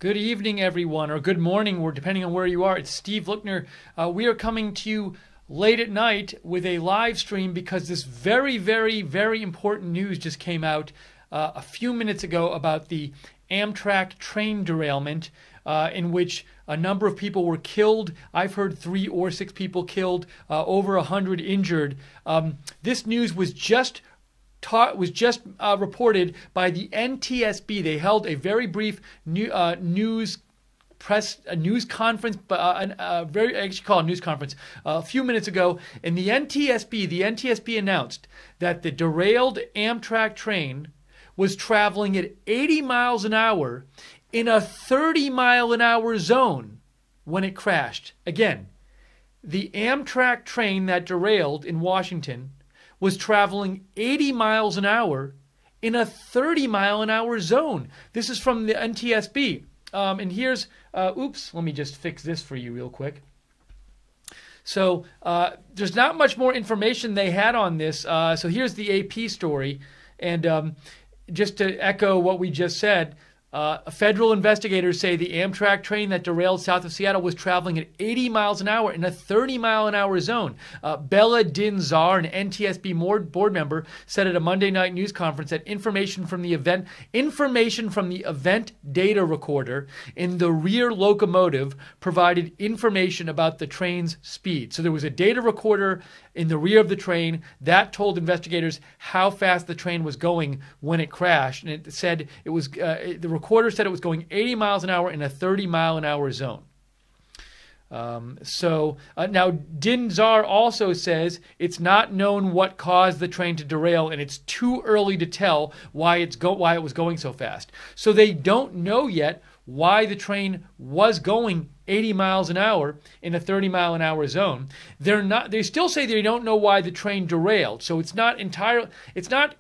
Good evening, everyone, or good morning, or depending on where you are. It's Steve Lookner. We are coming to you late at night with a live stream because this very, very, very important news just came out a few minutes ago about the Amtrak train derailment in which a number of people were killed. I've heard 3 or 6 people killed, over 100 injured. This news was just reported by the NTSB. They held a very brief news conference, a few minutes ago. And the NTSB announced that the derailed Amtrak train was traveling at 80 miles an hour in a 30-mile-an-hour zone when it crashed. Again, the Amtrak train that derailed in Washington was traveling 80 miles an hour in a 30-mile-an-hour zone. This is from the NTSB. And here's, let me just fix this for you real quick. So there's not much more information they had on this. So here's the AP story. And just to echo what we just said, federal investigators say the Amtrak train that derailed south of Seattle was traveling at 80 miles an hour in a 30-mile-an-hour zone. Bella Din-Zar, an NTSB board member, said at a Monday night news conference that information from the event data recorder in the rear locomotive provided information about the train's speed. So there was a data recorder in the rear of the train that told investigators how fast the train was going when it crashed, and it said it was the recorder said it was going 80 miles an hour in a 30-mile-an-hour zone. Now Din-Zar also says it's not known what caused the train to derail, and it's too early to tell why it was going so fast. So they don't know yet why the train was going 80 miles an hour in a 30-mile-an-hour zone. They still say they don't know why the train derailed. So it's not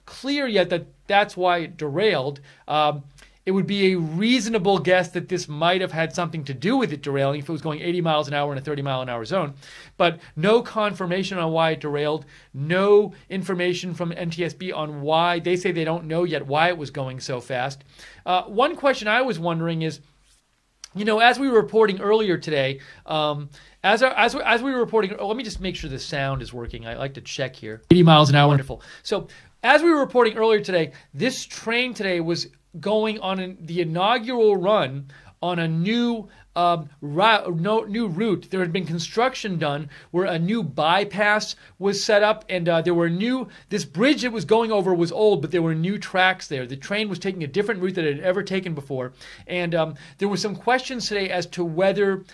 clear yet that that's why it derailed. It would be a reasonable guess that this might have had something to do with it derailing if it was going 80 miles an hour in a 30-mile-an-hour zone. But no confirmation on why it derailed, no information from NTSB on why. They say they don't know yet why it was going so fast. One question I was wondering is, as we were reporting earlier today, as we were reporting, let me just make sure the sound is working. I like to check here. 80 miles an hour, wonderful. So as we were reporting earlier today, this train today was going on the inaugural run on a new route. There had been construction done where a new bypass was set up, and this bridge it was going over was old, but there were new tracks there. The train was taking a different route than it had ever taken before, and there were some questions today as to whether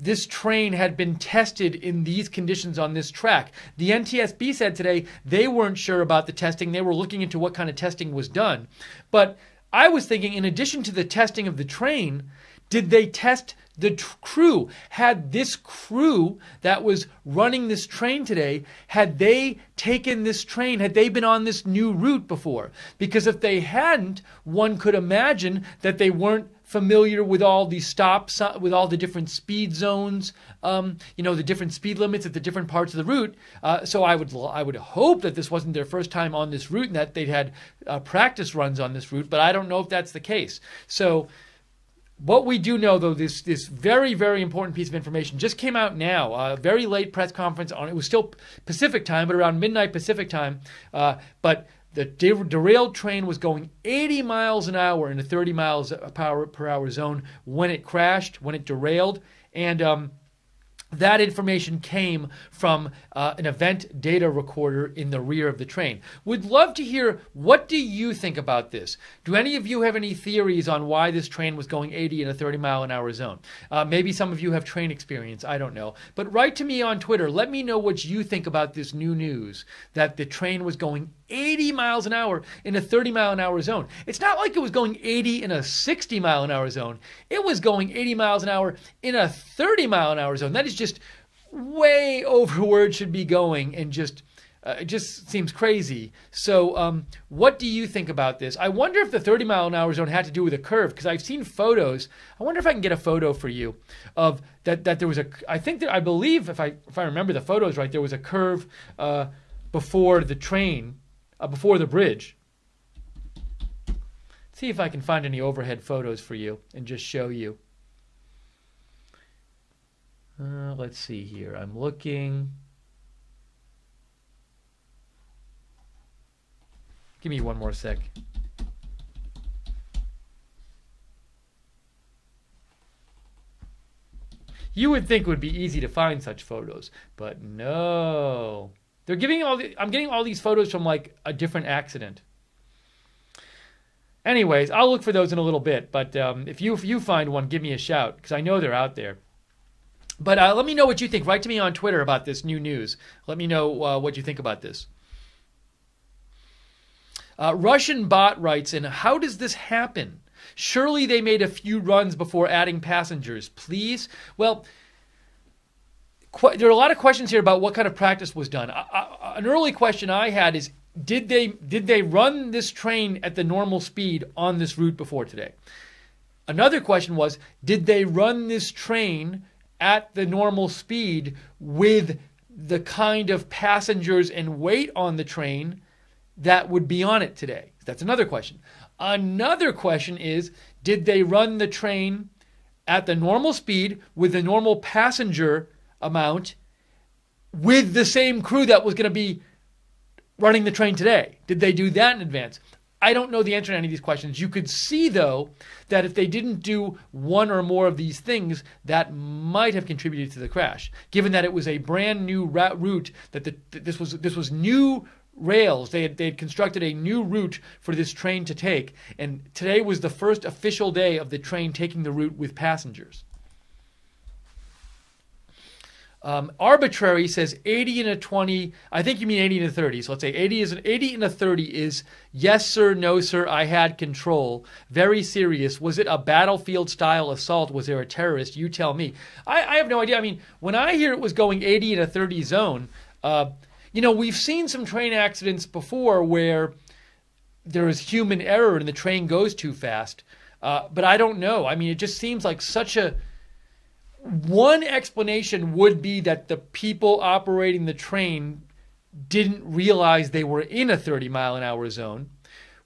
this train had been tested in these conditions on this track. The NTSB said today they weren't sure about the testing. They were looking into what kind of testing was done. But I was thinking, in addition to the testing of the train, did they test the crew? Had this crew that was running this train today, had they taken this train? Had they been on this new route before? Because if they hadn't, one could imagine that they weren't familiar with all these stops, with all the different speed zones, the different speed limits at the different parts of the route. So I would hope that this wasn't their first time on this route and that they'd had practice runs on this route, but I don't know if that's the case. So what we do know, though, this very, very important piece of information just came out now. A very late press conference it was still Pacific time, but around midnight Pacific time. But the derailed train was going 80 miles an hour in a 30 miles per hour zone when it crashed, when it derailed. And that information came from an event data recorder in the rear of the train. Would love to hear, what do you think about this? Do any of you have any theories on why this train was going 80 in a 30-mile-an-hour zone? Maybe some of you have train experience. I don't know. But write to me on Twitter. Let me know what you think about this new news, that the train was going 80 miles an hour in a 30-mile-an-hour zone. It's not like it was going 80 in a 60-mile-an-hour zone. It was going 80 miles an hour in a 30-mile-an-hour zone. That is just way over where it should be going, and it just seems crazy. So what do you think about this? I wonder if the 30-mile-an-hour zone had to do with a curve, because I've seen photos. I wonder if I can get a photo for you of that there was I believe if I remember the photos right, there was a curve before the train, before the bridge. see if I can find any overhead photos for you and just show you. Let's see here. I'm looking. Give me one more sec. You would think it would be easy to find such photos, but no. They're giving I'm getting all these photos from like a different accident. Anyways, I'll look for those in a little bit, but if you find one, give me a shout, because I know they're out there. But let me know what you think. Write to me on Twitter about this new news. Let me know what you think about this. Russian bot writes in, how does this happen? Surely they made a few runs before adding passengers. Please? Well, there are a lot of questions here about what kind of practice was done. An early question I had is, did they run this train at the normal speed on this route before today? Another question was, did they run this train at the normal speed with the kind of passengers and weight on the train that would be on it today? That's another question. Another question is, did they run the train at the normal speed with the normal passenger amount with the same crew that was going to be running the train today? Did they do that in advance? I don't know the answer to any of these questions. You could see, though, that if they didn't do one or more of these things, that might have contributed to the crash, given that it was a brand new route, that this was new rails. They had constructed a new route for this train to take, and today was the first official day of the train taking the route with passengers. Arbitrary says 80 and a 20. I think you mean 80 and a 30. So let's say 80 and a 30 is yes, sir, no, sir, I had control. Very serious. Was it a battlefield style assault? Was there a terrorist? You tell me. I have no idea. I mean, when I hear it was going 80 in a 30 zone, we've seen some train accidents before where there is human error and the train goes too fast. But I don't know. I mean, it just seems like such a... One explanation would be that the people operating the train didn't realize they were in a 30-mile-an-hour zone,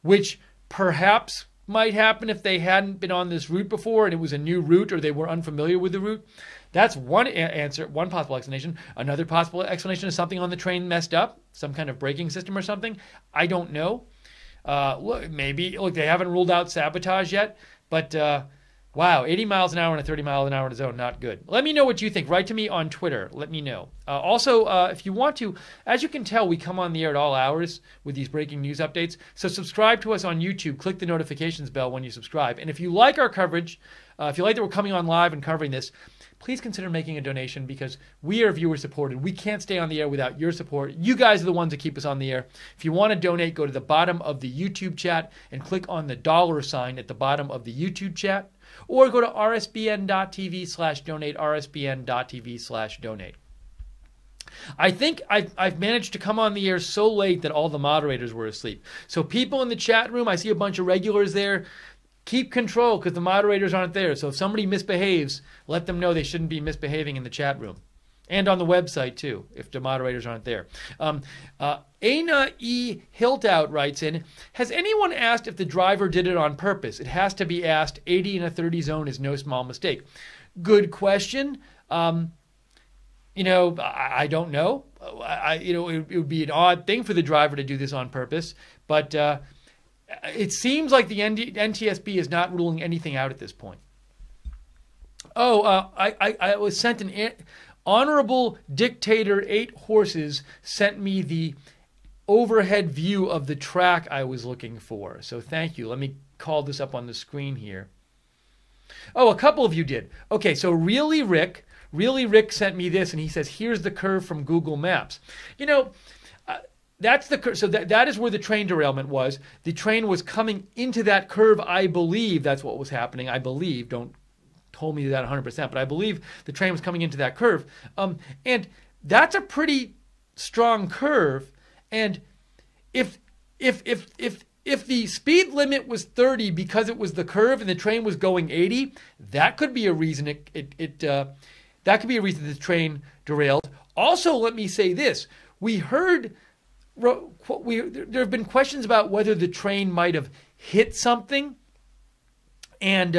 which perhaps might happen if they hadn't been on this route before and it was a new route or they were unfamiliar with the route. That's one answer, one possible explanation. Another possible explanation is something on the train messed up, some kind of braking system or something. I don't know. Look, they haven't ruled out sabotage yet, but... wow, 80 miles an hour in a 30-mile-an-hour zone, not good. Let me know what you think. Write to me on Twitter. Let me know. Also, if you want to, as you can tell, we come on the air at all hours with these breaking news updates. So subscribe to us on YouTube. Click the notifications bell when you subscribe. And if you like our coverage, if you like that we're coming on live and covering this, please consider making a donation, because we are viewer supported. We can't stay on the air without your support. You guys are the ones that keep us on the air. If you want to donate, go to the bottom of the YouTube chat and click on the dollar sign at the bottom of the YouTube chat. Or go to rsbn.tv/donate, rsbn.tv/donate. I think I've managed to come on the air so late that all the moderators were asleep. So people in the chat room, I see a bunch of regulars there. Keep control, because the moderators aren't there. So if somebody misbehaves, let them know they shouldn't be misbehaving in the chat room. And on the website, too, if the moderators aren't there. Aina E. Hiltout writes in, has anyone asked if the driver did it on purpose? It has to be asked. 80 in a 30 zone is no small mistake. Good question. I don't know. It would be an odd thing for the driver to do this on purpose. But it seems like the NTSB is not ruling anything out at this point. I was sent an... Honorable Dictator 8 Horses sent me the overhead view of the track I was looking for. So thank you. Let me call this up on the screen here. Oh, a couple of you did. Okay, so Really Rick sent me this, and he says, here's the curve from Google Maps. That's the curve. So that is where the train derailment was. The train was coming into that curve. I believe that's what was happening. I believe. Don't told me that 100%, but I believe the train was coming into that curve. And that's a pretty strong curve. And if the speed limit was 30 because it was the curve and the train was going 80, that could be a reason that could be a reason the train derailed. Also, let me say this: there have been questions about whether the train might have hit something And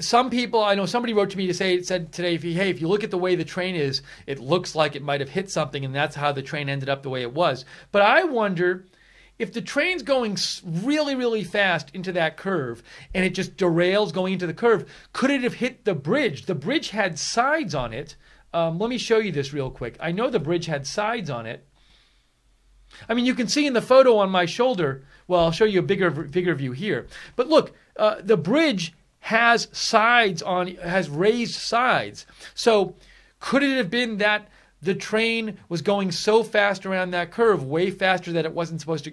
some people, I know somebody wrote to me said today, if you look at the way the train is, it looks like it might have hit something, and that's how the train ended up the way it was. But I wonder if the train's going really, really fast into that curve and it just derails going into the curve, could it have hit the bridge? The bridge had sides on it. Let me show you this real quick. I know the bridge had sides on it. I mean, you can see in the photo on my shoulder. Well, I'll show you a bigger view here. But look, the bridge has raised sides. So could it have been that the train was going so fast around that curve, way faster than it was supposed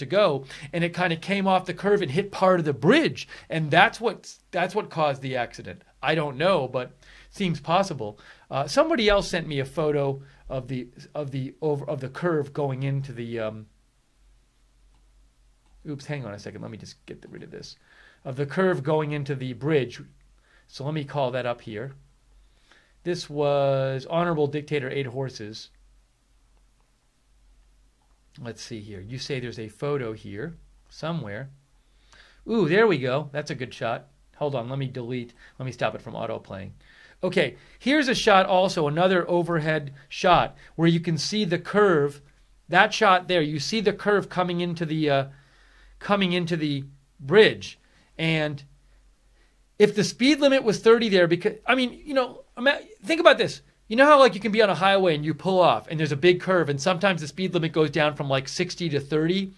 to go, and it kind of came off the curve and hit part of the bridge, and that's what caused the accident? I don't know, but seems possible. Somebody else sent me a photo of the curve going into the. Oops, hang on a second. Let me just get rid of this. Of the curve going into the bridge. So let me call that up here. This was Honorable Dictator 8 Horses. Let's see here. You say there's a photo here somewhere. Ooh, there we go. That's a good shot. Hold on, let me stop it from autoplaying. Okay, here's a shot also, another overhead shot where you can see the curve. That shot there, you see the curve coming into the bridge. And if the speed limit was 30 there, because, I mean, think about this. You know how like you can be on a highway and you pull off and there's a big curve and sometimes the speed limit goes down from like 60 to 30?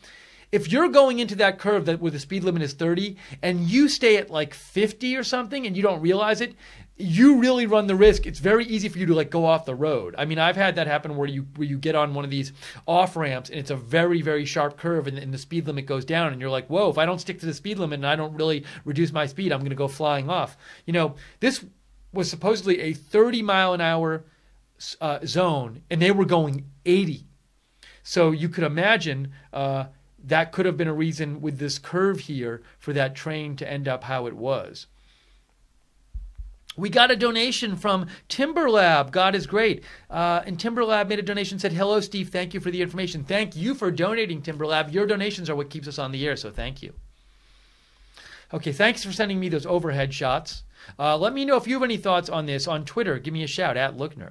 If you're going into that curve where the speed limit is 30 and you stay at like 50 or something and you don't realize it, you really run the risk. It's very easy for you to like go off the road. I mean, I've had that happen where you get on one of these off ramps and it's a very, very sharp curve and the speed limit goes down and you're like, whoa, if I don't stick to the speed limit and I don't really reduce my speed, I'm going to go flying off. This was supposedly a 30 mile an hour zone and they were going 80. So you could imagine that could have been a reason with this curve here for that train to end up how it was. We got a donation from Timberlab. God is great. And Timberlab made a donation, said, hello, Steve. Thank you for the information. Thank you for donating, Timberlab. Your donations are what keeps us on the air, so thank you. Okay, thanks for sending me those overhead shots. Let me know if you have any thoughts on this on Twitter. Give me a shout, @Lookner.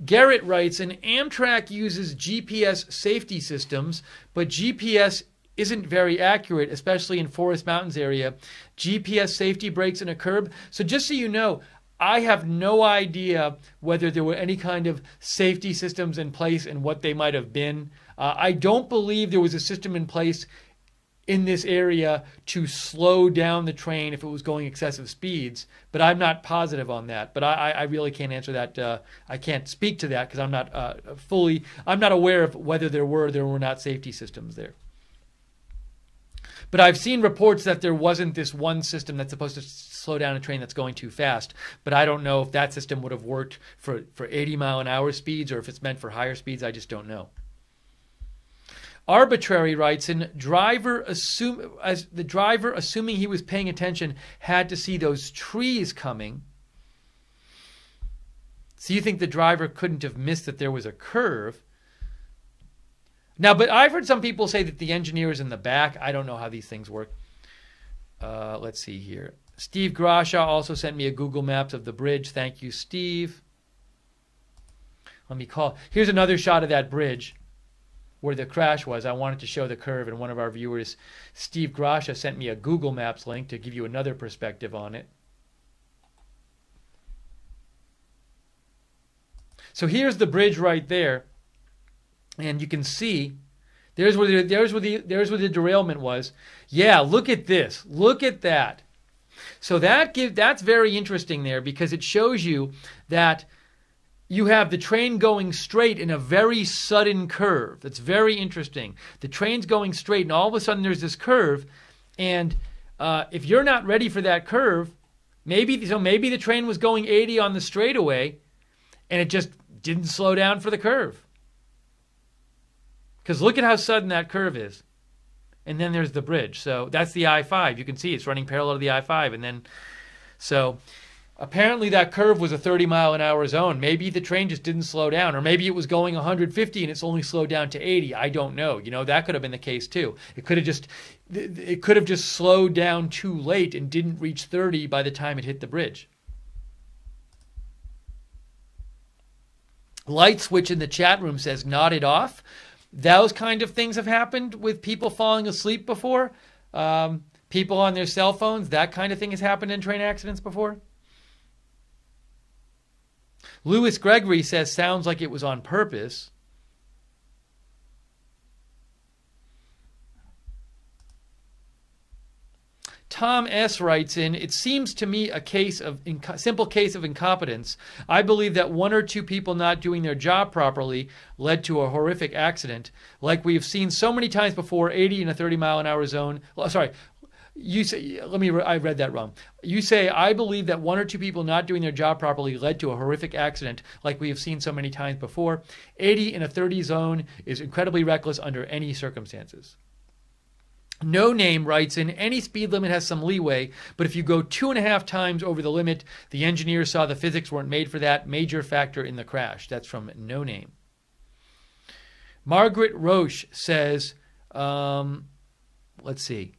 Garrett writes, an Amtrak uses GPS safety systems, but GPS isn't very accurate, especially in Forest Mountains area. GPS safety breaks in a curb. So just so you know, I have no idea whether there were any kind of safety systems in place and what they might have been. I don't believe there was a system in place in this area to slow down the train if it was going excessive speeds, but I'm not positive on that. But I really can't answer that. I can't speak to that because I'm not aware of whether there were not safety systems there. But I've seen reports that there wasn't this one system that's supposed to slow down a train that's going too fast. But I don't know if that system would have worked for 80 mile an hour speeds or if it's meant for higher speeds. I just don't know. Arbitrary writes, the driver, assuming he was paying attention, had to see those trees coming. So you think the driver couldn't have missed that there was a curve? Now, but I've heard some people say that the engineer is in the back. I don't know how these things work. Let's see here. Steve Grasha also sent me a Google Maps of the bridge. Thank you, Steve. Let me call. Here's another shot of that bridge where the crash was. I wanted to show the curve, and one of our viewers, Steve Grasha, sent me a Google Maps link to give you another perspective on it. So here's the bridge right there. And you can see, there's where the derailment was. Yeah, look at this. Look at that. So that's very interesting there because it shows you that you have the train going straight in a very sudden curve. That's very interesting. The train's going straight, and all of a sudden there's this curve. And if you're not ready for that curve, maybe the train was going 80 on the straightaway, and it just didn't slow down for the curve. Because look at how sudden that curve is. And then there's the bridge. So that's the I-5. You can see it's running parallel to the I-5. And then, so Apparently that curve was a 30-mile-an-hour zone. Maybe the train just didn't slow down, or maybe it was going 150 and it's only slowed down to 80. I don't know. That could have been the case too. It could have just slowed down too late and didn't reach 30 by the time it hit the bridge. Light Switch in the chat room says nodded off. Those kind of things have happened with people falling asleep before. People on their cell phones, that kind of thing has happened in train accidents before. Lewis Gregory says sounds like it was on purpose. Tom S. writes in, it seems to me a simple case of incompetence. I believe that one or two people not doing their job properly led to a horrific accident, like we have seen so many times before, 80 in a 30-mile-an-hour zone. Sorry, you say, I read that wrong. You say, I believe that one or two people not doing their job properly led to a horrific accident, like we have seen so many times before. 80 in a 30 zone is incredibly reckless under any circumstances. No Name writes in, any speed limit has some leeway, but if you go 2.5 times over the limit, the engineers saw the physics weren't made for that. Major factor in the crash. That's from No Name. Margaret Roche says, let's see.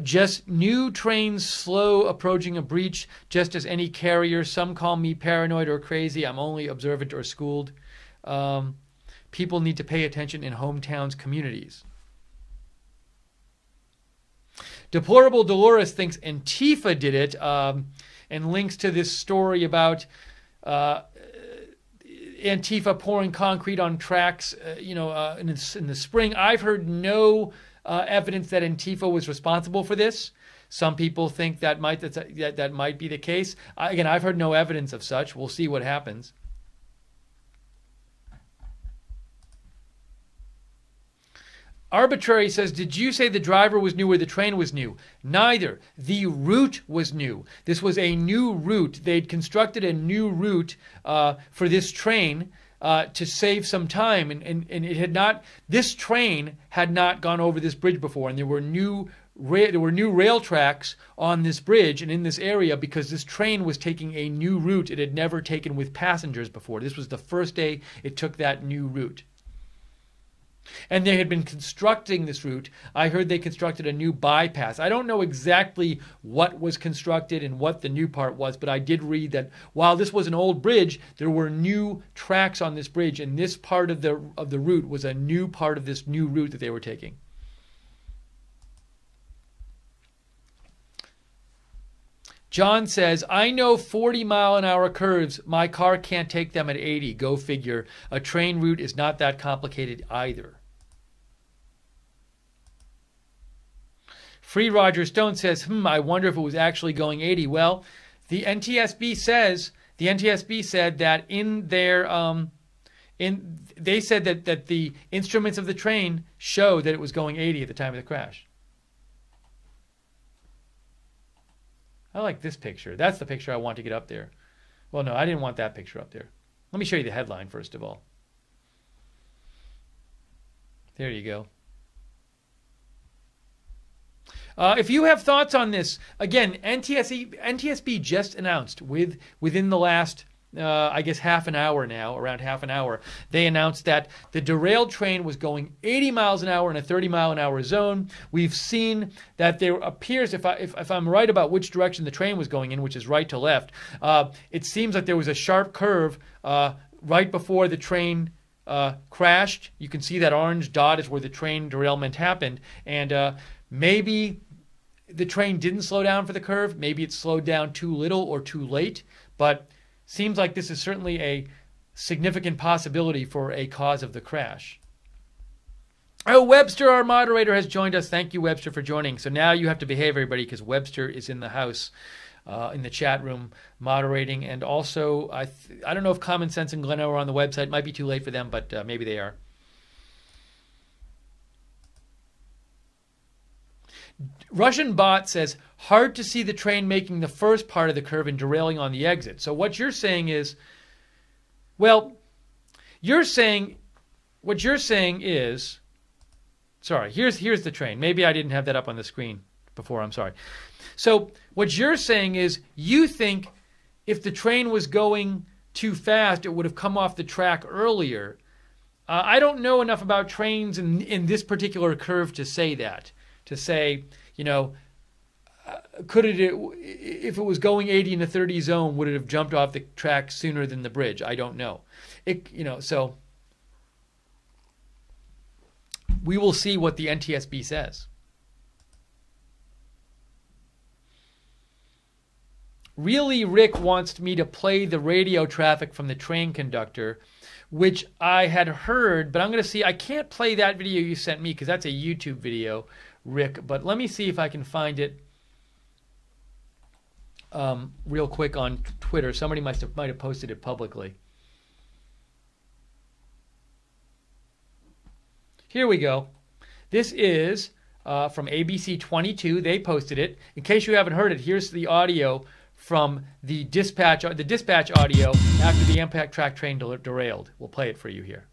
Just new trains slow approaching a breach, just as any carrier. Some call me paranoid or crazy. I'm only observant or schooled. People need to pay attention in hometowns, communities. Deplorable Dolores thinks Antifa did it, and links to this story about Antifa pouring concrete on tracks, in the spring. I've heard no evidence that Antifa was responsible for this. Some people think that might be the case. Again, I've heard no evidence of such. We'll see what happens. Arbitrary says, did you say the driver was new or the train was new? Neither. The route was new. This was a new route. They'd constructed a new route for this train to save some time. And it had not, this train had not gone over this bridge before. And there were new rail tracks on this bridge and in this area because this train was taking a new route it had never taken with passengers before. This was the first day it took that new route. And they had been constructing this route. I heard they constructed a new bypass. I don't know exactly what was constructed and what the new part was, but I did read that while this was an old bridge, there were new tracks on this bridge, and this part of the route was a new part of this new route that they were taking. John says, I know 40-mile-an-hour curves. My car can't take them at 80. Go figure. A train route is not that complicated either. Free Roger Stone says, I wonder if it was actually going 80. Well, the NTSB said that in their they said that the instruments of the train show that it was going 80 at the time of the crash. I like this picture. That's the picture I want to get up there. Well, no, I didn't want that picture up there. Let me show you the headline first of all. There you go. If you have thoughts on this, again, NTSB just announced within the last, I guess, half an hour now, around half an hour, they announced that the derailed train was going 80 miles an hour in a 30-mile-an-hour zone. We've seen that there appears, if I'm right about which direction the train was going in, which is right to left, it seems like there was a sharp curve right before the train crashed. You can see that orange dot is where the train derailment happened, and maybe the train didn't slow down for the curve. Maybe it slowed down too little or too late, but seems like this is certainly a significant possibility for a cause of the crash. Oh, Webster, our moderator, has joined us. Thank you, Webster, for joining. So now you have to behave, everybody, because Webster is in the house, in the chat room, moderating. And also, I don't know if Common Sense and Gleno are on the website. It might be too late for them, but maybe they are. Russian Bot says, hard to see the train making the first part of the curve and derailing on the exit. So what you're saying is, well, sorry, here's the train. Maybe I didn't have that up on the screen before. I'm sorry. So what you're saying is you think if the train was going too fast, it would have come off the track earlier. I don't know enough about trains in this particular curve to say that. To say, could it, if it was going 80 in the 30 zone, would it have jumped off the track sooner than the bridge? I don't know. So we will see what the NTSB says. Really, Rick wants me to play the radio traffic from the train conductor, which I had heard, but I'm going to see. I can't play that video you sent me because that's a YouTube video, Rick. But let me see if I can find it real quick on Twitter. Somebody might have posted it publicly. Here we go. This is from ABC 22. They posted it. In case you haven't heard it, here's the audio from the dispatch audio after the Amtrak train derailed. We'll play it for you here.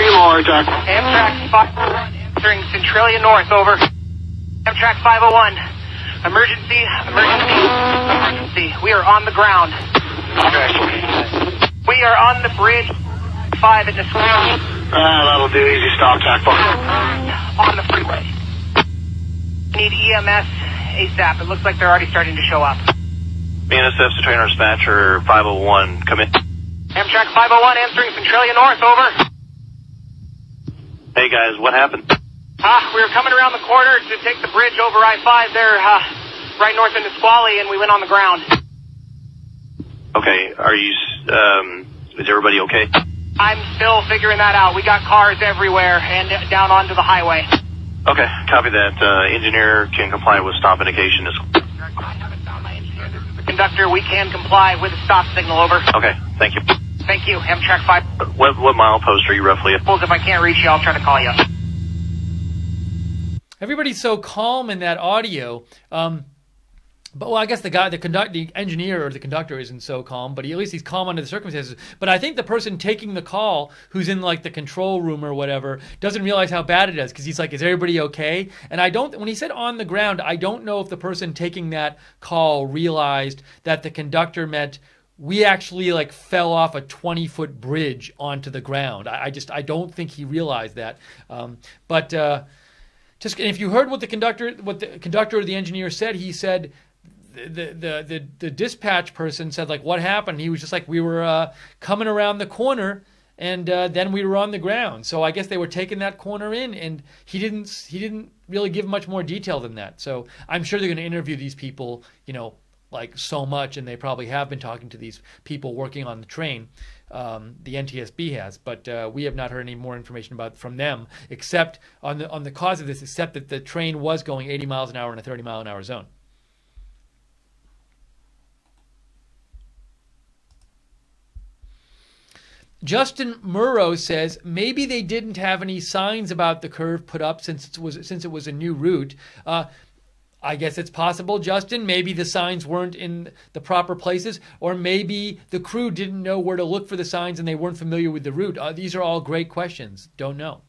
Amtrak 501 entering Centralia North, over. Amtrak 501. Emergency. We are on the ground. We are on the bridge 5 in the square. That'll do. Easy stop, TAC On the freeway. Need EMS ASAP. It looks like they're already starting to show up. BNSF to trainer dispatcher 501. Come in. Amtrak 501 answering Centralia North, over. Hey guys, what happened? We were coming around the corner to take the bridge over I-5 there, right north into Nisqually, and we went on the ground. Okay, are you, is everybody okay? I'm still figuring that out. We got cars everywhere and down onto the highway. Okay, copy that. Engineer can comply with stop indication. Conductor, we can comply with a stop signal, over. Okay, thank you. Thank you. Amtrak 5. What milepost are you roughly at? If I can't reach you, I'll try to call you. Everybody's so calm in that audio. But I guess the engineer or the conductor isn't so calm, but at least he's calm under the circumstances. But I think the person taking the call, who's in like the control room or whatever, doesn't realize how bad it is because he's like, "Is everybody okay?" And when he said on the ground, I don't know if the person taking that call realized that the conductor meant we actually like fell off a 20-foot bridge onto the ground. I don't think he realized that. Just if you heard what the conductor or the engineer said, he said. The dispatch person said, like, what happened? He was just like, we were coming around the corner and then we were on the ground. So I guess they were taking that corner in, and he didn't really give much more detail than that. So I'm sure they're going to interview these people, like so much, and they probably have been talking to these people working on the train. The NTSB has, but we have not heard any more information from them, except on the cause of this, except that the train was going 80 miles an hour in a 30 mile an hour zone. Justin Murrow says maybe they didn't have any signs about the curve put up since it was a new route. I guess it's possible, Justin. Maybe the signs weren't in the proper places, or maybe the crew didn't know where to look for the signs and they weren't familiar with the route. These are all great questions. Don't know.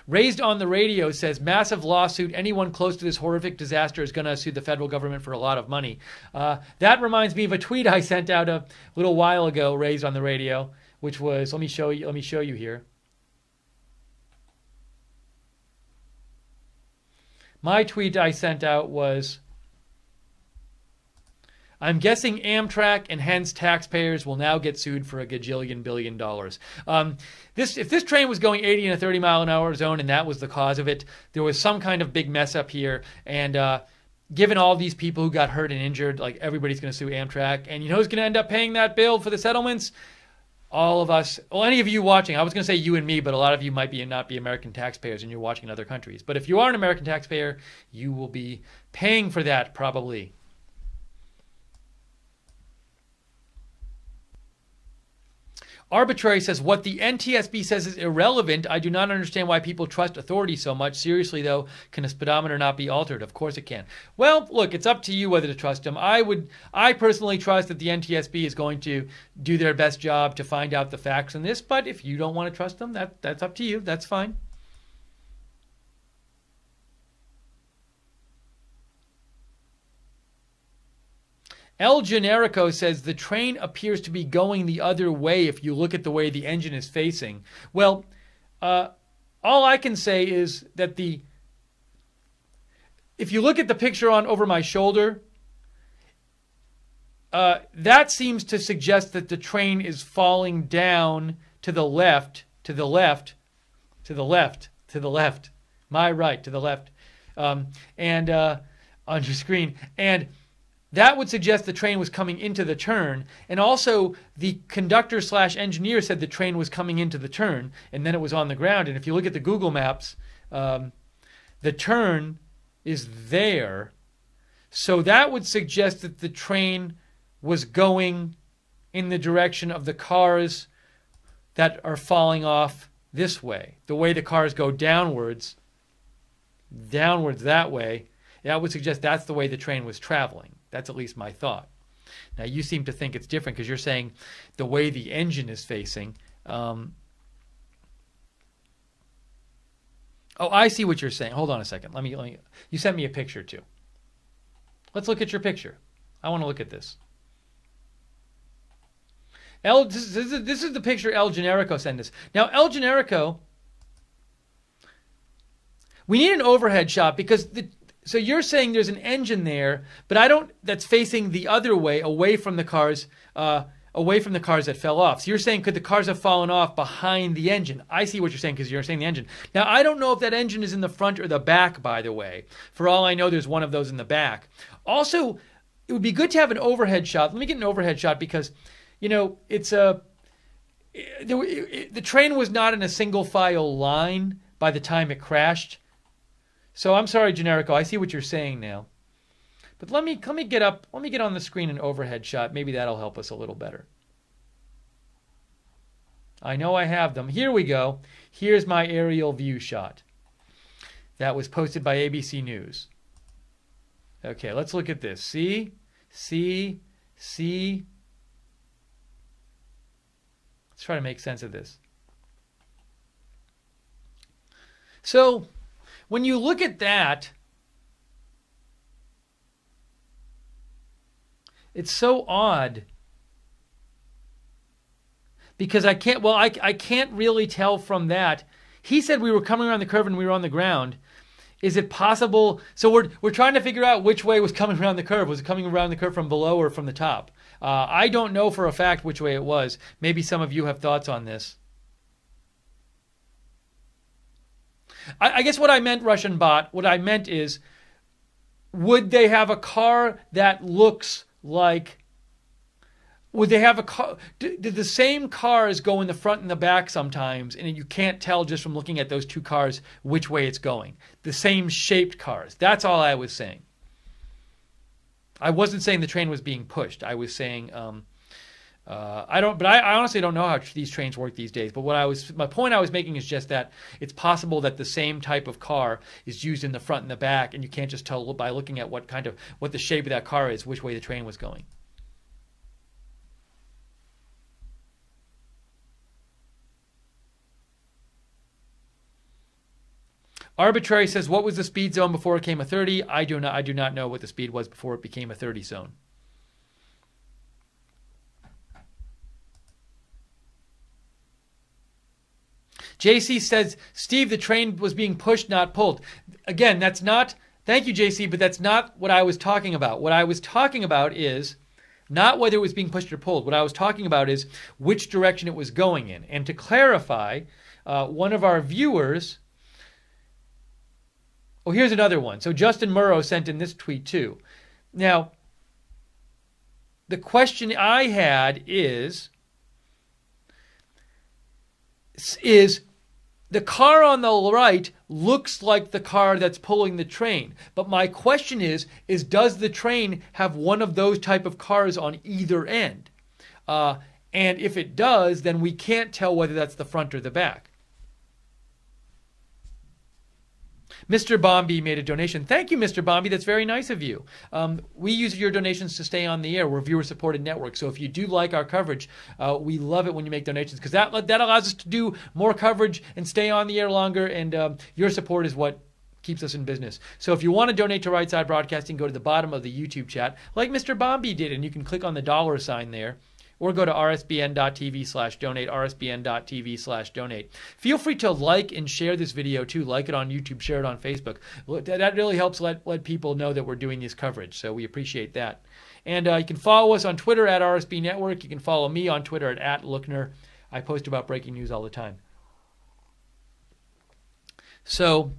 Raised on the Radio says massive lawsuit. Anyone close to this horrific disaster is going to sue the federal government for a lot of money. That reminds me of a tweet I sent out a little while ago. Raised on the Radio. Which was, let me show you here. My tweet I sent out was, I'm guessing Amtrak and hence taxpayers will now get sued for $1 gajillion billion. If this train was going 80 in a 30 mile an hour zone and that was the cause of it, there was some kind of big mess up here. And given all these people who got hurt and injured, like everybody's going to sue Amtrak. And you know who's going to end up paying that bill for the settlements? All of us, well, any of you watching, I was going to say you and me, but a lot of you might not be American taxpayers and you're watching in other countries. But if you are an American taxpayer, you will be paying for that probably. Arbitrary says, what the NTSB says is irrelevant. I do not understand why people trust authority so much. Seriously, though, can a speedometer not be altered? Of course it can. Well, look, it's up to you whether to trust them. I personally trust that the NTSB is going to do their best job to find out the facts in this, but if you don't want to trust them, that's up to you. That's fine. El Generico says the train appears to be going the other way if you look at the way the engine is facing. Well, all I can say is that if you look at the picture on over my shoulder, that seems to suggest that the train is falling down to the left, to the left, to the left, to the left, my right, to the left, and on your screen. And that would suggest the train was coming into the turn. And also, the conductor / engineer said the train was coming into the turn, and then it was on the ground. And if you look at the Google Maps, the turn is there. So that would suggest that the train was going in the direction of the cars that are falling off this way. The way the cars go downwards that way, that would suggest that's the way the train was traveling. That's at least my thought. Now, you seem to think it's different because you're saying the way the engine is facing. Oh, I see what you're saying. Hold on a second. Let me. You sent me a picture too. Let's look at your picture. I want to look at this. This is the picture El Generico sent us. Now, El Generico, we need an overhead shot because so you're saying there's an engine there, but that's facing the other way, away from the cars that fell off. So you're saying, could the cars have fallen off behind the engine? I see what you're saying because you're saying the engine. Now, I don't know if that engine is in the front or the back, by the way. For all I know, there's one of those in the back. Also, it would be good to have an overhead shot. Let me get an overhead shot because, the train was not in a single file line by the time it crashed. So I'm sorry, Generico. I see what you're saying now. But let me get on the screen an overhead shot. Maybe that'll help us a little better. I know I have them. Here we go. Here's my aerial view shot. That was posted by ABC News. Okay, let's look at this. See? Let's try to make sense of this. So, when you look at that, it's so odd because I can't really tell from that. He said we were coming around the curve and we were on the ground. Is it possible? So we're trying to figure out which way was coming around the curve. Was it coming around the curve from below or from the top? I don't know for a fact which way it was. Maybe some of you have thoughts on this. I guess what I meant, Russian bot, what I meant is, would they have a car that looks like, would they have a car, do the same cars go in the front and the back sometimes, and you can't tell just from looking at those two cars which way it's going? The same shaped cars. That's all I was saying. I wasn't saying the train was being pushed. I was saying, I honestly don't know how these trains work these days. But my point I was making is just that it's possible that the same type of car is used in the front and the back, and you can't just tell by looking at what the shape of that car is, which way the train was going. Arbitrary says, what was the speed zone before it became a 30? I do not know what the speed was before it became a 30 zone. JC says, Steve, the train was being pushed, not pulled. Again, that's not, thank you, JC, but that's not what I was talking about. What I was talking about is not whether it was being pushed or pulled. What I was talking about is which direction it was going in. And to clarify, one of our viewers, oh, here's another one. So Justin Murrow sent in this tweet too. Now, the question I had is the car on the right looks like the car that's pulling the train. But my question is does the train have one of those type of cars on either end? And if it does, then we can't tell whether that's the front or the back. Mr. Bombi made a donation. Thank you, Mr. Bombi. That's very nice of you. We use your donations to stay on the air. We're a viewer-supported network. So if you do like our coverage, we love it when you make donations because that allows us to do more coverage and stay on the air longer. And your support is what keeps us in business. So if you want to donate to Right Side Broadcasting, go to the bottom of the YouTube chat like Mr. Bombi did, and you can click on the dollar sign there. Or go to rsbn.tv/donate, rsbn.tv/donate. Feel free to like and share this video too. Like it on YouTube, share it on Facebook. That really helps let people know that we're doing this coverage, so we appreciate that. And you can follow us on Twitter at RSB Network. You can follow me on Twitter at Lookner. I post about breaking news all the time. So,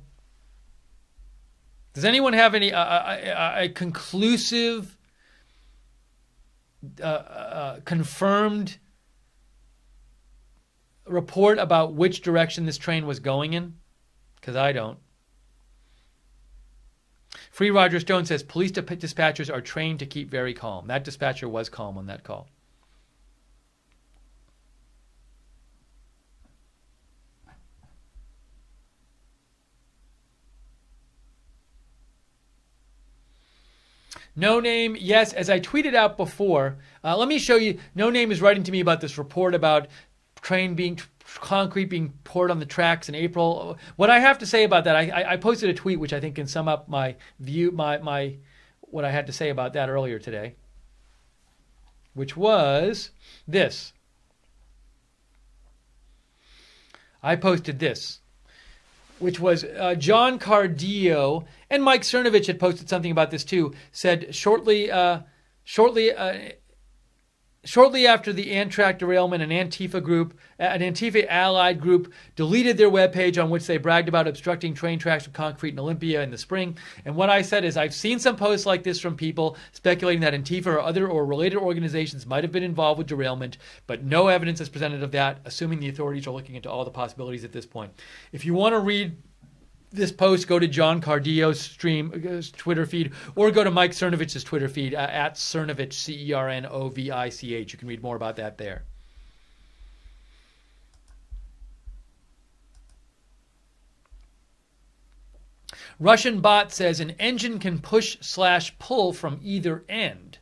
does anyone have any a conclusive confirmed report about which direction this train was going in? Because I don't. Free Roger Stone says police dispatchers are trained to keep very calm. That dispatcher was calm on that call. No Name, yes, as I tweeted out before, let me show you. No Name is writing to me about this report about concrete being poured on the tracks in April. What I have to say about that, I posted a tweet which I think can sum up my view, what I had to say about that earlier today, which was this. I posted this, which was John Cardillo, and Mike Cernovich had posted something about this too, said shortly after the Amtrak derailment, an Antifa allied group deleted their webpage on which they bragged about obstructing train tracks with concrete in Olympia in the spring. And what I said is I've seen some posts like this from people speculating that Antifa or other or related organizations might have been involved with derailment, but no evidence is presented of that, assuming the authorities are looking into all the possibilities at this point. If you want to read this post, go to John Cardillo's Twitter feed, or go to Mike Cernovich's Twitter feed, at Cernovich, Cernovich. You can read more about that there. Russian bot says an engine can push/pull from either end.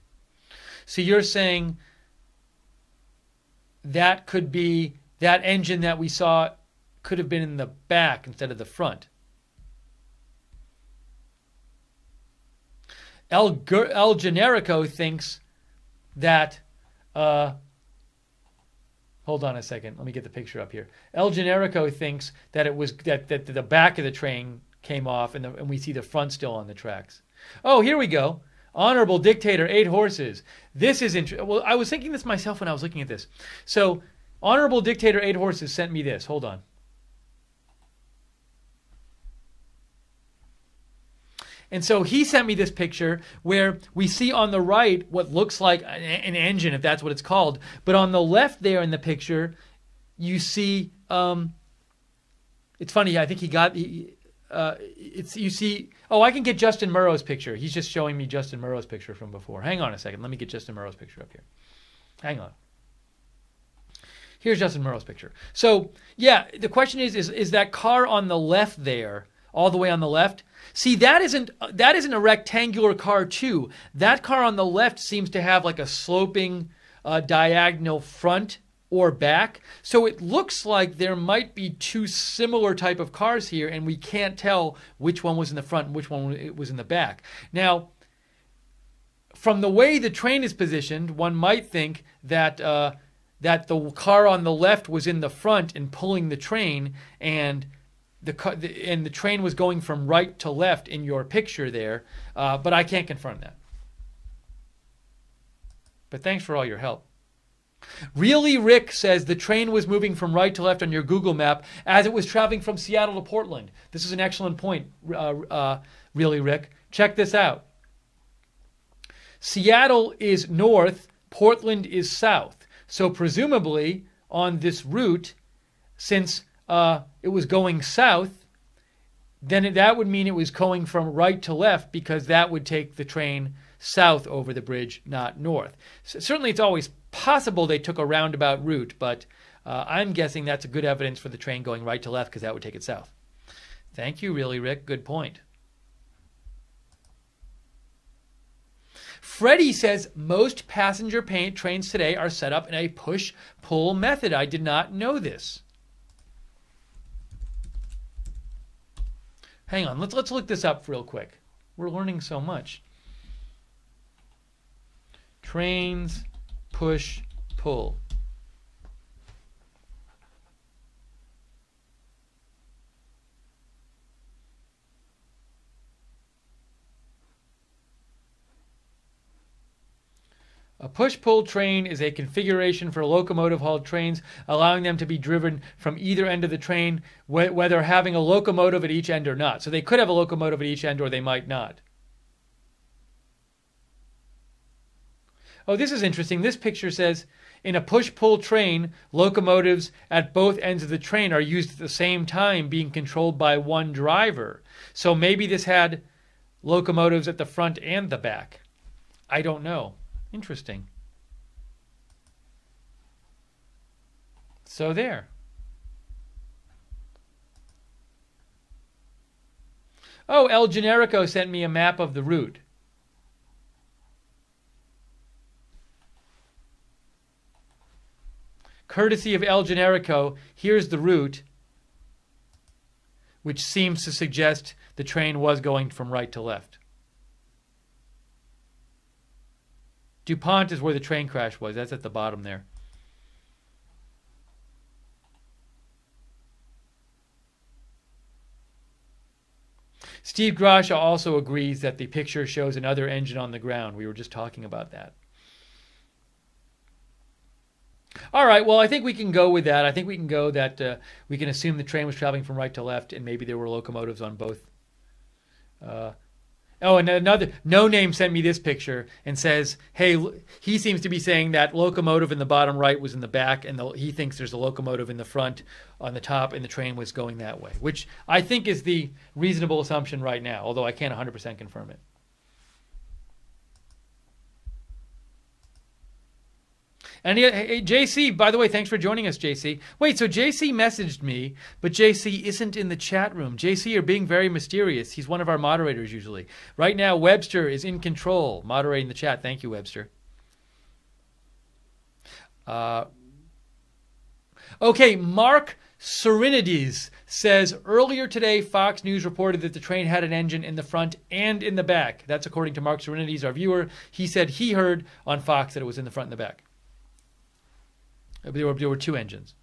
So you're saying that could be, that engine that we saw could have been in the back instead of the front. El Generico thinks that, hold on a second, let me get the picture up here. El Generico thinks that it was that the back of the train came off and we see the front still on the tracks. Oh, here we go. Honorable Dictator, 8 horses. This is interesting. Well, I was thinking this myself when I was looking at this. So, Honorable Dictator, 8 horses sent me this. Hold on. And so he sent me this picture where we see on the right what looks like an engine, if that's what it's called. But on the left there in the picture, you see, it's funny, I think you see, oh, I can get Justin Murrow's picture. He's just showing me Justin Murrow's picture from before. Hang on a second. Let me get Justin Murrow's picture up here. Hang on. Here's Justin Murrow's picture. So, yeah, the question is that car on the left there, all the way on the left? See, that isn't a rectangular car too. That car on the left seems to have like a sloping diagonal front or back. So it looks like there might be 2 similar type of cars here, and we can't tell which one was in the front and which one was in the back. Now, from the way the train is positioned, one might think that that the car on the left was in the front and pulling the train, and the train was going from right to left in your picture there, but I can't confirm that. But thanks for all your help. Really Rick says the train was moving from right to left on your Google map as it was traveling from Seattle to Portland. This is an excellent point, Really Rick. Check this out. Seattle is north, Portland is south. So presumably on this route, since it was going south, then that would mean it was going from right to left, because that would take the train south over the bridge, not north. Certainly it's always possible they took a roundabout route, but I'm guessing that's a good evidence for the train going right to left because that would take it south. Thank you, really, Rick. Good point. Freddie says most passenger trains today are set up in a push-pull method. I did not know this. Hang on, let's look this up real quick. We're learning so much. Trains, push, pull. A push-pull train is a configuration for locomotive-hauled trains, allowing them to be driven from either end of the train, whether having a locomotive at each end or not. So they could have a locomotive at each end, or they might not. Oh, this is interesting. This picture says, in a push-pull train, locomotives at both ends of the train are used at the same time, being controlled by one driver. So maybe this had locomotives at the front and the back. I don't know. Interesting. So there. Oh, El Generico sent me a map of the route. Courtesy of El Generico, here's the route, which seems to suggest the train was going from right to left. DuPont is where the train crash was. That's at the bottom there. Steve Grasha also agrees that the picture shows another engine on the ground. We were just talking about that. All right, well, I think we can go with that. I think we can go that we can assume the train was traveling from right to left, and maybe there were locomotives on both. Oh, and another No Name sent me this picture and says, hey, he seems to be saying that locomotive in the bottom right was in the back, and he thinks there's a locomotive in the front on the top, and the train was going that way, which I think is the reasonable assumption right now, although I can't 100% confirm it. And hey, JC, by the way, thanks for joining us, JC. Wait, so JC messaged me, but JC isn't in the chat room. JC, you're being very mysterious. He's one of our moderators usually. Right now, Webster is in control, moderating the chat. Thank you, Webster. Okay, Mark Serenides says, earlier today, Fox News reported that the train had an engine in the front and in the back. That's according to Mark Serenides, our viewer. He said he heard on Fox that it was in the front and the back. There were two engines.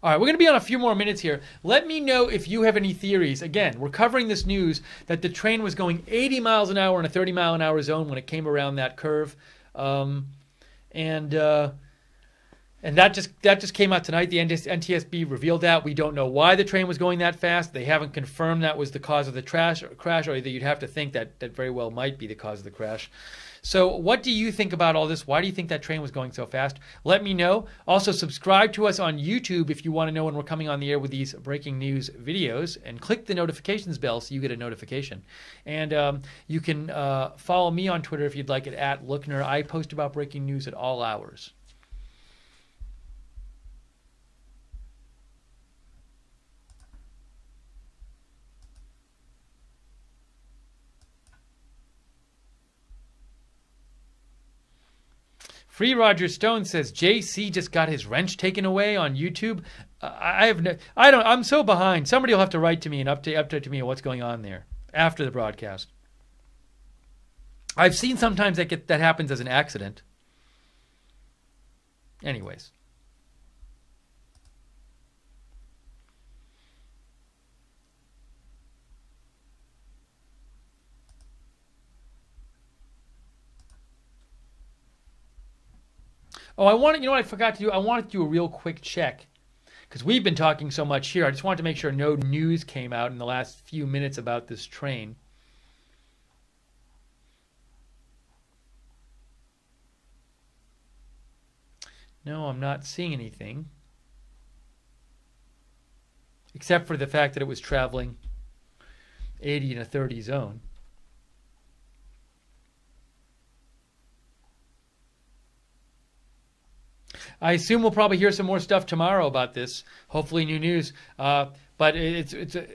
All right, we're going to be on a few more minutes here. Let me know if you have any theories. Again, we're covering this news that the train was going 80 miles an hour in a 30-mile-an-hour zone when it came around that curve. And that just came out tonight. The NTSB revealed that. We don't know why the train was going that fast. They haven't confirmed that was the cause of the crash, or you'd have to think that very well might be the cause of the crash. So what do you think about all this? Why do you think that train was going so fast? Let me know. Also, subscribe to us on YouTube if you want to know when we're coming on the air with these breaking news videos, and click the notifications bell so you get a notification. And you can follow me on Twitter if you'd like it, at Lookner. I post about breaking news at all hours. Free Roger Stone says JC just got his wrench taken away on YouTube. I'm so behind. Somebody will have to write to me and update to me on what's going on there after the broadcast. I've seen sometimes that happens as an accident. Anyways. Oh, you know what I forgot to do? I wanted to do a real quick check because we've been talking so much here. I just wanted to make sure no news came out in the last few minutes about this train. No, I'm not seeing anything. Except for the fact that it was traveling 80 in a 30 zone. I assume we'll probably hear some more stuff tomorrow about this. Hopefully, new news. But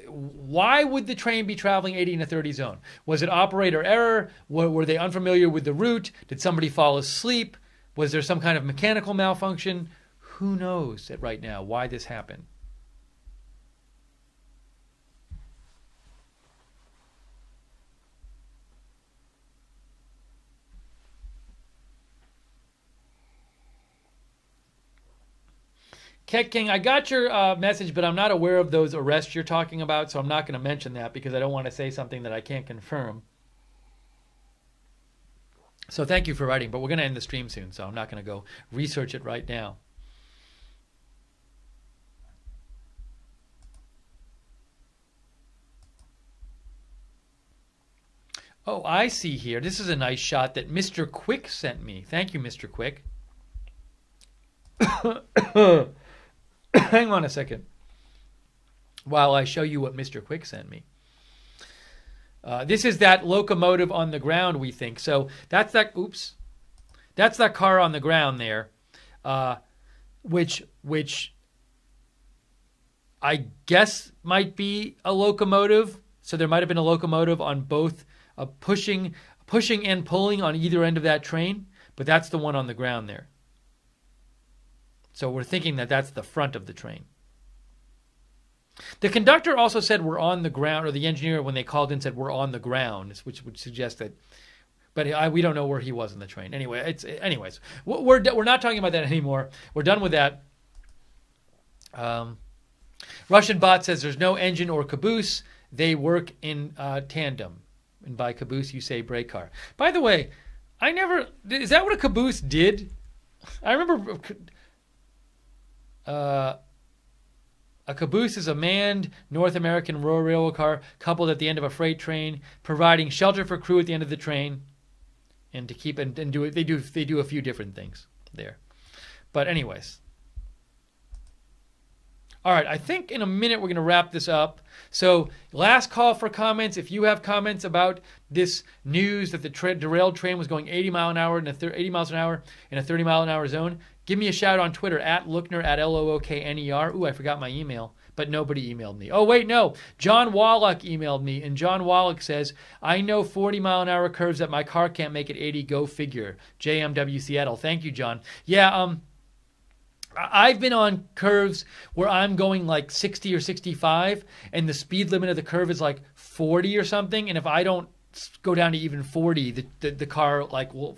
why would the train be traveling 80 in a 30 zone? Was it operator error? Were they unfamiliar with the route? Did somebody fall asleep? Was there some kind of mechanical malfunction? Who knows right now why this happened? Ket King, I got your message, but I'm not aware of those arrests you're talking about, so I'm not going to mention that because I don't want to say something that I can't confirm. So thank you for writing, but we're going to end the stream soon, so I'm not going to go research it right now. Oh, I see here. This is a nice shot that Mr. Quick sent me. Thank you, Mr. Quick. Hang on a second while I show you what Mr. Quick sent me. This is that locomotive on the ground, we think. So that's that. Oops, that's that car on the ground there, which I guess might be a locomotive. So there might have been a locomotive on both, pushing and pulling on either end of that train. But that's the one on the ground there. So we're thinking that that's the front of the train. The conductor also said we're on the ground, or the engineer, when they called in, said we're on the ground, which would suggest that. But we don't know where he was in the train. Anyway, anyways, we're not talking about that anymore. We're done with that. Russian bot says there's no engine or caboose. They work in tandem. And by caboose, you say brake car. By the way, is that what a caboose did? I remember. A caboose is a manned North American railroad car coupled at the end of a freight train, providing shelter for crew at the end of the train, and to keep and do it. They do a few different things there, but anyways. All right, I think in a minute we're going to wrap this up. So last call for comments. If you have comments about this news that the derailed train was going 80 miles an hour in a 30 mile an hour zone, give me a shout on Twitter at Lookner at Lookner. Ooh, I forgot my email, but nobody emailed me. Oh, wait, no. John Wallach emailed me, and John Wallach says, I know 40 mile an hour curves that my car can't make it 80. Go figure. JMW Seattle. Thank you, John. Yeah, I've been on curves where I'm going like 60 or 65, and the speed limit of the curve is like 40 or something, and if I don't go down to even 40, the car like will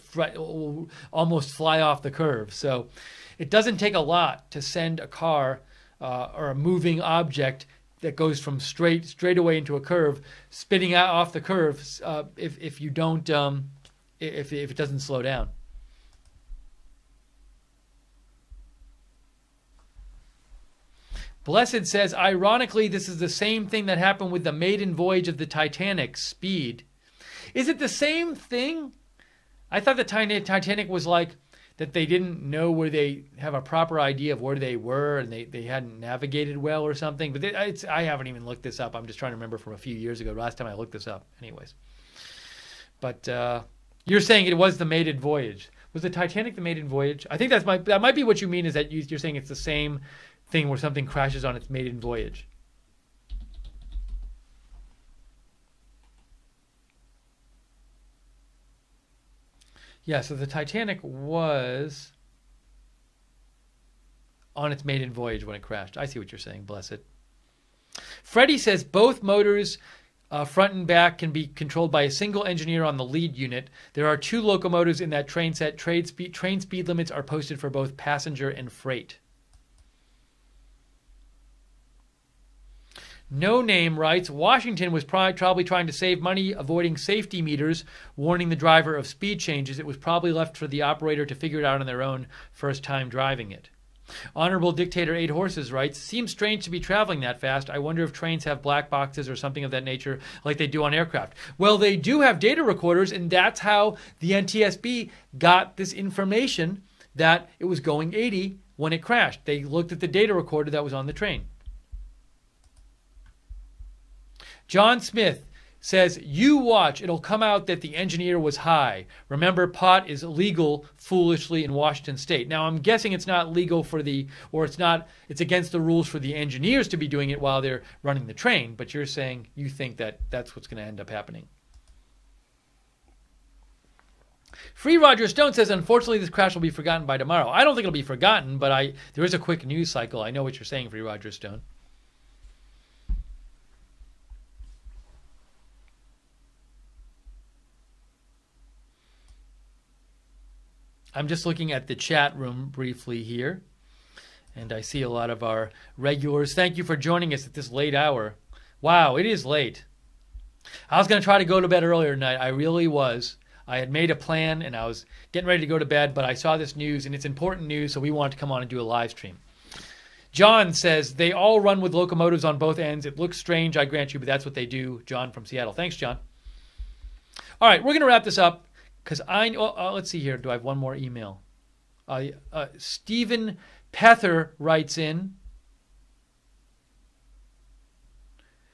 almost fly off the curve. So it doesn't take a lot to send a car or a moving object that goes from straight away into a curve, spinning out off the curve if you don't if it doesn't slow down. Blessed says, ironically, this is the same thing that happened with the maiden voyage of the Titanic, speed. Is it the same thing? I thought the Titanic was like that they didn't know where they have a proper idea of where they were and they hadn't navigated well or something. But I haven't even looked this up. I'm just trying to remember from a few years ago, last time I looked this up. Anyways. But you're saying it was the maiden voyage. Was the Titanic the maiden voyage? I think that might be what you mean, is that you're saying it's the same thing where something crashes on its maiden voyage. Yeah, so the Titanic was on its maiden voyage when it crashed. I see what you're saying, blessed. Freddie says both motors, front and back, can be controlled by a single engineer on the lead unit. There are 2 locomotives in that train set. Train speed limits are posted for both passenger and freight. No Name writes, Washington was probably trying to save money, avoiding safety meters, warning the driver of speed changes. It was probably left for the operator to figure it out on their own first time driving it. Honorable Dictator 8 Horses writes, seems strange to be traveling that fast. I wonder if trains have black boxes or something of that nature like they do on aircraft. Well, they do have data recorders, and that's how the NTSB got this information that it was going 80 when it crashed. They looked at the data recorder that was on the train. John Smith says, you watch, it'll come out that the engineer was high. Remember, pot is legal foolishly in Washington state. Now, I'm guessing it's not legal it's against the rules for the engineers to be doing it while they're running the train, but you're saying you think that that's what's going to end up happening. Free Roger Stone says, unfortunately, this crash will be forgotten by tomorrow. I don't think it'll be forgotten, but there is a quick news cycle. I know what you're saying, Free Roger Stone. I'm just looking at the chat room briefly here, and I see a lot of our regulars. Thank you for joining us at this late hour. Wow, it is late. I was going to try to go to bed earlier tonight. I really was. I had made a plan, and I was getting ready to go to bed, but I saw this news, and it's important news, so we wanted to come on and do a live stream. John says, they all run with locomotives on both ends. It looks strange, I grant you, but that's what they do. John from Seattle. Thanks, John. All right, we're going to wrap this up. Because let's see here. Do I have one more email? Stephen Pether writes in.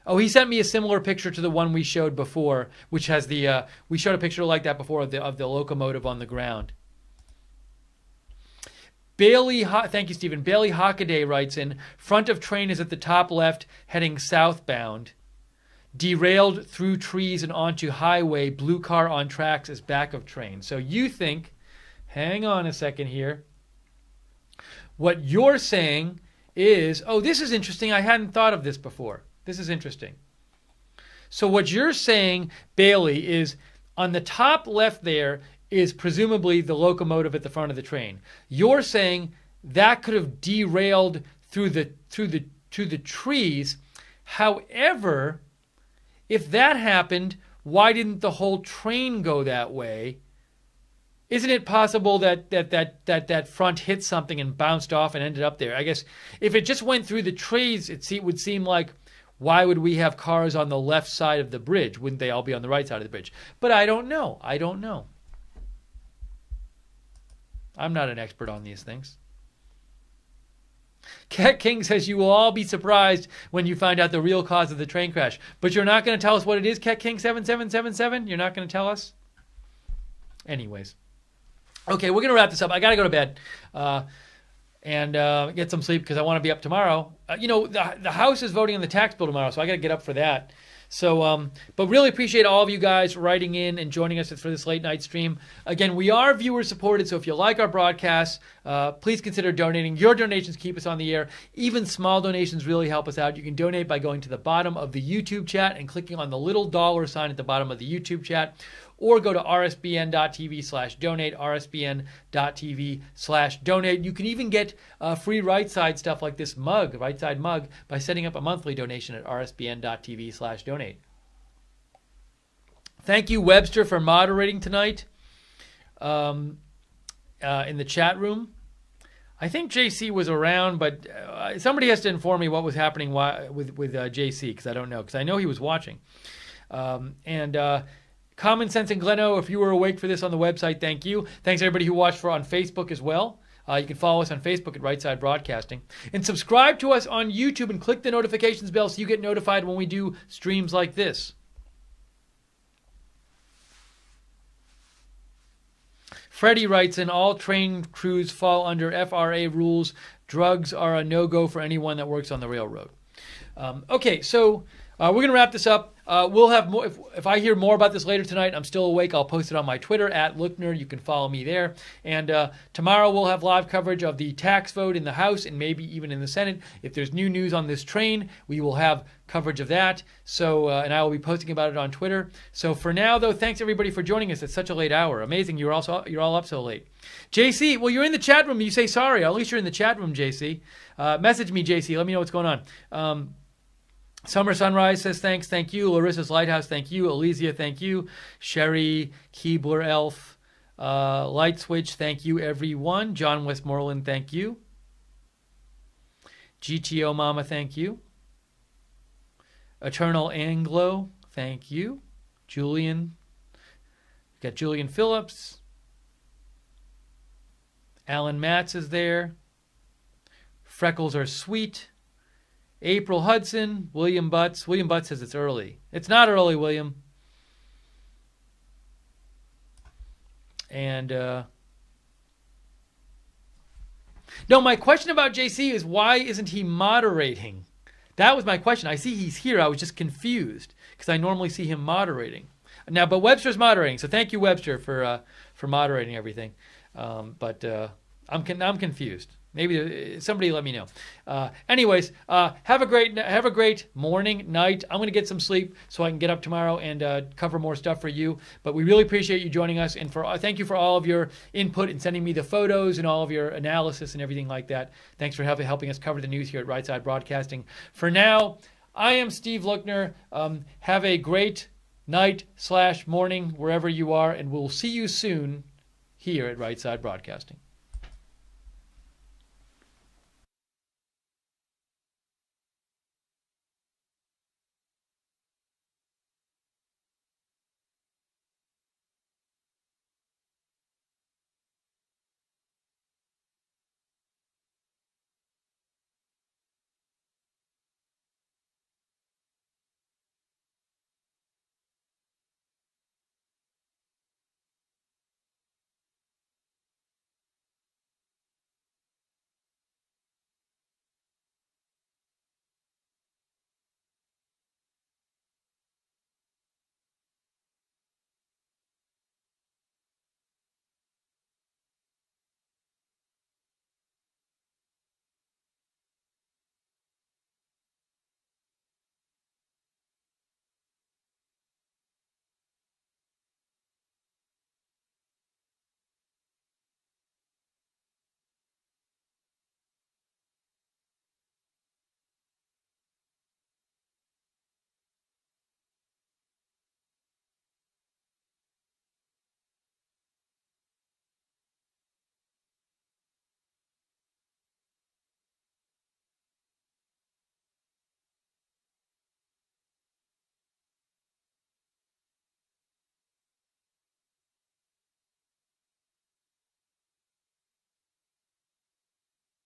Oh, he sent me a similar picture to the one we showed before, which has we showed a picture like that before of the locomotive on the ground. Thank you, Stephen. Bailey Hockaday writes in, front of train is at the top left, heading southbound. Derailed through trees and onto highway, blue car on tracks is back of train. So you think, hang on a second here. What you're saying is, oh, this is interesting. I hadn't thought of this before. This is interesting. So what you're saying, Bailey, is on the top left there is presumably the locomotive at the front of the train. You're saying that could have derailed through the trees. However, if that happened, why didn't the whole train go that way? Isn't it possible that front hit something and bounced off and ended up there? I guess if it just went through the trees, it would seem like, why would we have cars on the left side of the bridge? Wouldn't they all be on the right side of the bridge? But I don't know. I'm not an expert on these things. Cat King says you will all be surprised when you find out the real cause of the train crash. But you're not going to tell us what it is, Cat King 7777? You're not going to tell us? Anyways. Okay, we're going to wrap this up. I got to go to bed and get some sleep because I want to be up tomorrow. The House is voting on the tax bill tomorrow, so I got to get up for that. So, but really appreciate all of you guys writing in and joining us for this late night stream. Again, we are viewer supported, so if you like our broadcasts, please consider donating. Your donations keep us on the air. Even small donations really help us out. You can donate by going to the bottom of the YouTube chat and clicking on the little dollar sign at the bottom of the YouTube chat, or go to rsbn.tv/donate, rsbn.tv/donate. You can even get free right side stuff like this mug, right side mug, by setting up a monthly donation at rsbn.tv/donate. Thank you, Webster, for moderating tonight in the chat room. I think JC was around, but somebody has to inform me what was happening with JC, because I don't know, because I know he was watching. Common Sense and Gleno, if you were awake for this on the website, thank you. Thanks everybody who watched on Facebook as well. You can follow us on Facebook at Right Side Broadcasting. And subscribe to us on YouTube and click the notifications bell so you get notified when we do streams like this. Freddie writes in, all train crews fall under FRA rules. Drugs are a no-go for anyone that works on the railroad. Okay, so we're going to wrap this up. We'll have more. If I hear more about this later tonight, I'm still awake, I'll post it on my Twitter, @Lookner. You can follow me there. And tomorrow we'll have live coverage of the tax vote in the House and maybe even in the Senate. If there's new news on this train, we will have coverage of that. So, and I will be posting about it on Twitter. So for now, though, thanks everybody for joining us at such a late hour. Amazing, you're all up so late. JC, well, you're in the chat room. You say sorry. At least you're in the chat room, JC. Message me, JC. Let me know what's going on. Summer Sunrise says thanks, thank you. Larissa's Lighthouse, thank you. Elysia, thank you. Sherry, Keebler Elf, Light Switch, thank you, everyone. John Westmoreland, thank you. GTO Mama, thank you. Eternal Anglo, thank you. Julian, got Julian Phillips. Alan Matz is there. Freckles are sweet. April Hudson, William Butts. William Butts says it's early. It's not early, William. And no, my question about JC is why isn't he moderating? That was my question. I see he's here. I was just confused because I normally see him moderating. Now, but Webster's moderating, so thank you, Webster, for moderating everything. But I'm confused. Maybe somebody let me know. Anyways, have a great morning, night. I'm going to get some sleep so I can get up tomorrow and cover more stuff for you. But we really appreciate you joining us, and thank you for all of your input and sending me the photos and all of your analysis and everything like that. Thanks for helping us cover the news here at Right Side Broadcasting. For now, I am Steve Lookner. Have a great night/morning wherever you are, and we'll see you soon here at Right Side Broadcasting.